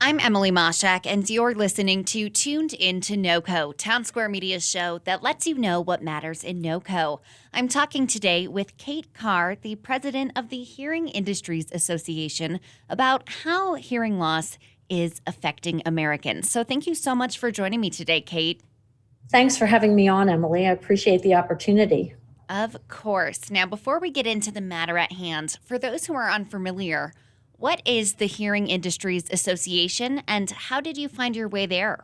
I'm Emily Mashak, and you're listening to Tuned Into NoCo, Town Square Media's show that lets you know what matters in NoCo. I'm talking today with Kate Carr, the president of the Hearing Industries Association, about how hearing loss is affecting Americans. So thank you so much for joining me today, Kate. Thanks for having me on, Emily. I appreciate the opportunity. Of course. Now, before we get into the matter at hand, for those who are unfamiliar, what is the Hearing Industries Association and how did you find your way there?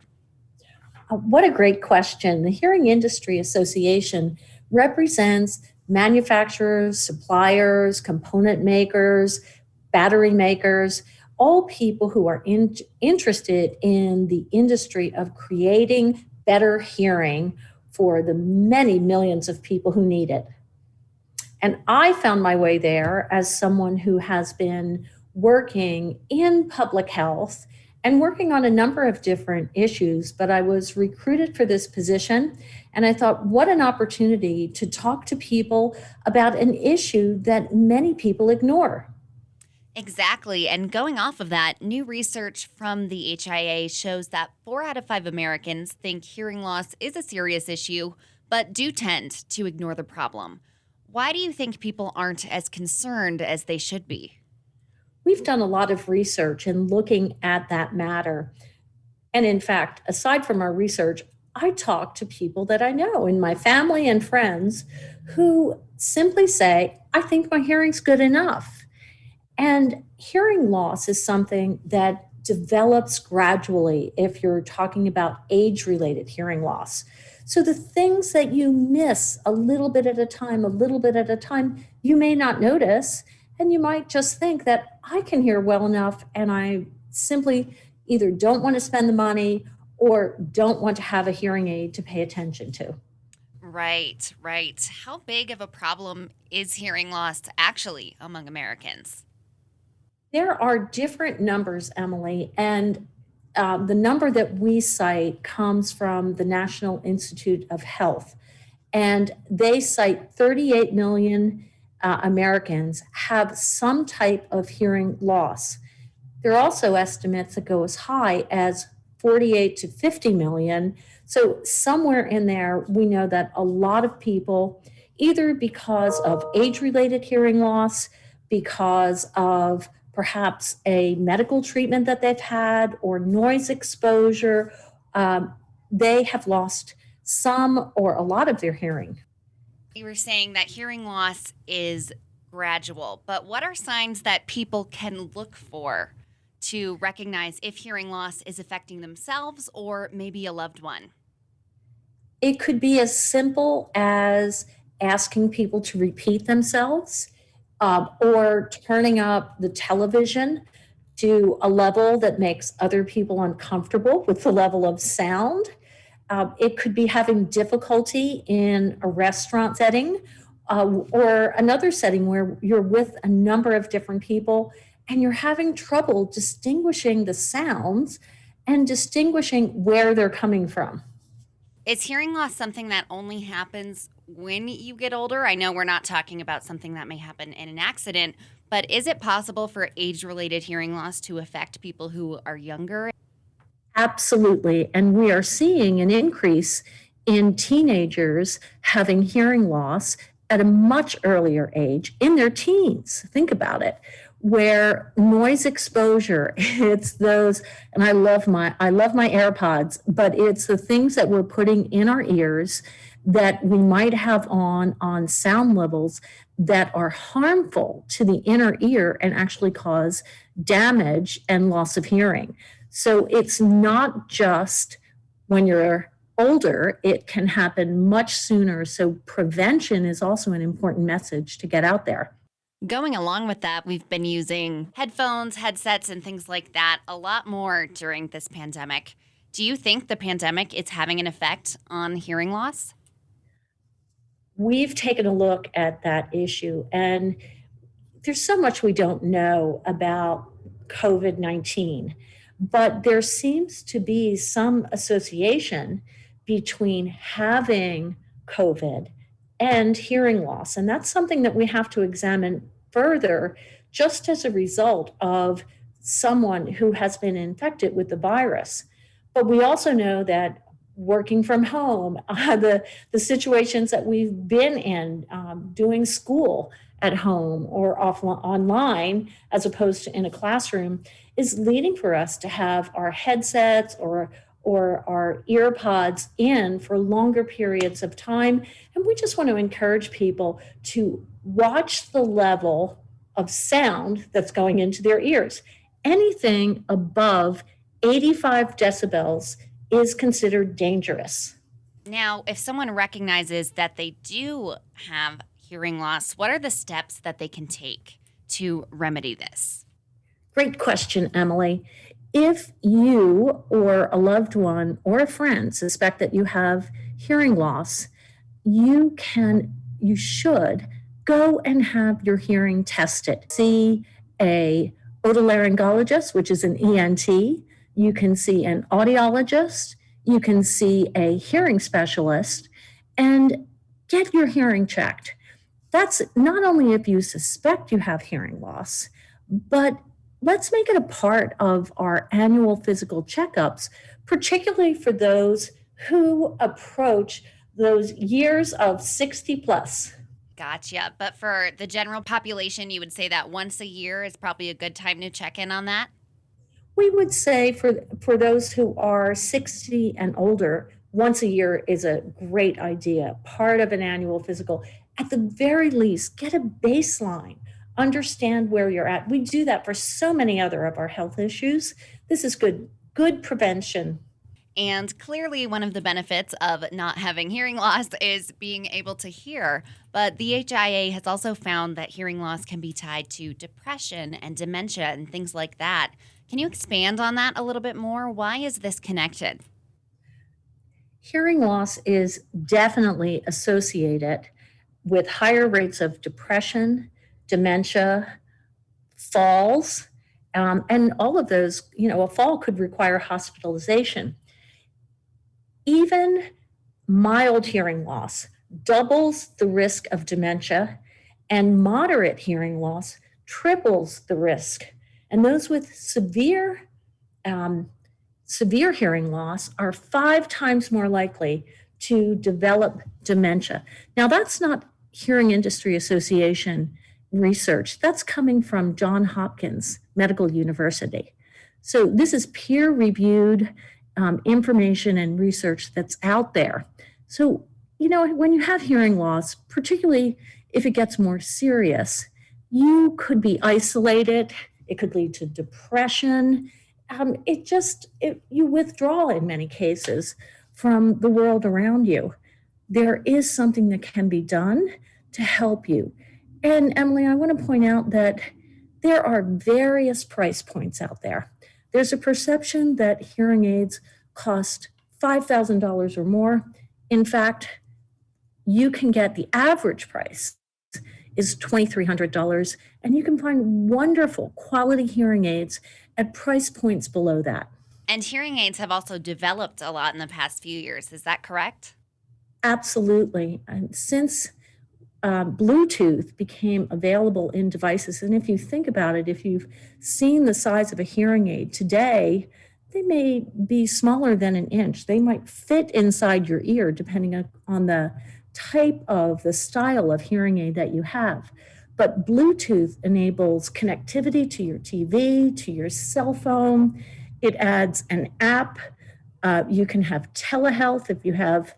What a great question. The Hearing Industry Association represents manufacturers, suppliers, component makers, battery makers, all people who are interested in the industry of creating better hearing for the many millions of people who need it. And I found my way there as someone who has been working in public health and working on a number of different issues, but I was recruited for this position. And I thought, what an opportunity to talk to people about an issue that many people ignore. Exactly. And going off of that, new research from the HIA shows that 4 out of 5 Americans think hearing loss is a serious issue, but do tend to ignore the problem. Why do you think people aren't as concerned as they should be? We've done a lot of research in looking at that matter. And in fact, aside from our research, I talk to people that I know in my family and friends who simply say, I think my hearing's good enough. And hearing loss is something that develops gradually if you're talking about age-related hearing loss. So the things that you miss a little bit at a time, you may not notice. And you might just think that I can hear well enough and I simply either don't want to spend the money or don't want to have a hearing aid to pay attention to. Right, right. How big of a problem is hearing loss actually among Americans? There are different numbers, Emily, and the number that we cite comes from the National Institute of Health. And they cite 38 million Americans have some type of hearing loss. There are also estimates that go as high as 48 to 50 million. So somewhere in there, we know that a lot of people, either because of age-related hearing loss, because of perhaps a medical treatment that they've had or noise exposure, they have lost some or a lot of their hearing. You were saying that hearing loss is gradual, but what are signs that people can look for to recognize if hearing loss is affecting themselves or maybe a loved one? It could be as simple as asking people to repeat themselves or turning up the television to a level that makes other people uncomfortable with the level of sound. It could be having difficulty in a restaurant setting or another setting where you're with a number of different people and you're having trouble distinguishing the sounds and distinguishing where they're coming from. Is hearing loss something that only happens when you get older? I know we're not talking about something that may happen in an accident, but is it possible for age-related hearing loss to affect people who are younger? Absolutely. And we are seeing an increase in teenagers having hearing loss at a much earlier age in their teens. Think about it. Where noise exposure, it's those, and I love my AirPods, but it's the things that we're putting in our ears that we might have on sound levels that are harmful to the inner ear and actually cause damage and loss of hearing. So it's not just when you're older, it can happen much sooner. So prevention is also an important message to get out there. Going along with that, we've been using headphones, headsets, and things like that a lot more during this pandemic. Do you think the pandemic is having an effect on hearing loss? We've taken a look at that issue, and there's so much we don't know about COVID-19, but there seems to be some association between having COVID and hearing loss. And that's something that we have to examine further, just as a result of someone who has been infected with the virus. But we also know that working from home, the situations that we've been in, doing school at home or online as opposed to in a classroom, is leading for us to have our headsets or our ear pods in for longer periods of time. And we just want to encourage people to watch the level of sound that's going into their ears. Anything above 85 decibels is considered dangerous. Now, if someone recognizes that they do have hearing loss, what are the steps that they can take to remedy this? Great question, Emily. If you or a loved one or a friend suspect that you have hearing loss, you should go and have your hearing tested. See a otolaryngologist, which is an ENT. You can see an audiologist. You can see a hearing specialist and get your hearing checked. That's not only if you suspect you have hearing loss, but let's make it a part of our annual physical checkups, particularly for those who approach those years of 60 plus. Gotcha. But for the general population, you would say that once a year is probably a good time to check in on that? We would say for those who are 60 and older, once a year is a great idea, part of an annual physical. At the very least, get a baseline, understand where you're at. We do that for so many other of our health issues. This is good prevention. And clearly, one of the benefits of not having hearing loss is being able to hear. But the HIA has also found that hearing loss can be tied to depression and dementia and things like that. Can you expand on that a little bit more? Why is this connected? Hearing loss is definitely associated with higher rates of depression, dementia, falls, and all of those. A fall could require hospitalization. Even mild hearing loss doubles the risk of dementia, and moderate hearing loss triples the risk. And those with severe hearing loss are 5 times more likely to develop dementia. Now, that's not Hearing Industry Association research. That's coming from Johns Hopkins Medical University. So this is peer-reviewed information and research that's out there. So, when you have hearing loss, particularly if it gets more serious, you could be isolated. It could lead to depression. You withdraw in many cases from the world around you. There is something that can be done to help you. And Emily, I want to point out that there are various price points out there. There's a perception that hearing aids cost $5,000 or more. In fact, you can get the average price is $2,300, and you can find wonderful quality hearing aids at price points below that. And hearing aids have also developed a lot in the past few years. Is that correct? Absolutely. And since Bluetooth became available in devices, and if you think about it, if you've seen the size of a hearing aid today, they may be smaller than an inch. They might fit inside your ear depending on the type of the style of hearing aid that you have. But Bluetooth enables connectivity to your TV, to your cell phone. It adds an app. You can have telehealth if you have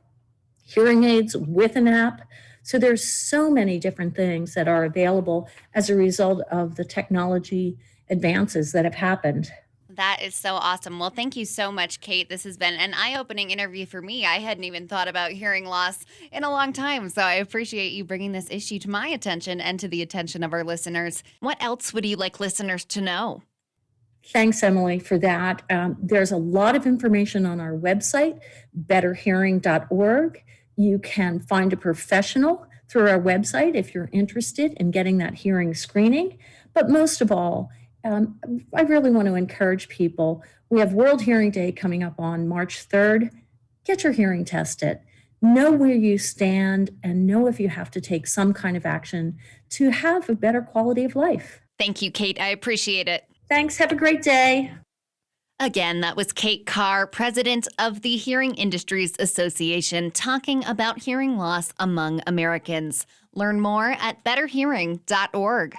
hearing aids with an app. So there's so many different things that are available as a result of the technology advances that have happened. That is so awesome. Well, thank you so much, Kate. This has been an eye-opening interview for me. I hadn't even thought about hearing loss in a long time, so I appreciate you bringing this issue to my attention and to the attention of our listeners. What else would you like listeners to know? Thanks, Emily, for that. There's a lot of information on our website, betterhearing.org. You can find a professional through our website if you're interested in getting that hearing screening. But most of all, I really want to encourage people. We have World Hearing Day coming up on March 3rd. Get your hearing tested. Know where you stand and know if you have to take some kind of action to have a better quality of life. Thank you, Kate. I appreciate it. Thanks. Have a great day. Again, that was Kate Carr, president of the Hearing Industries Association, talking about hearing loss among Americans. Learn more at betterhearing.org.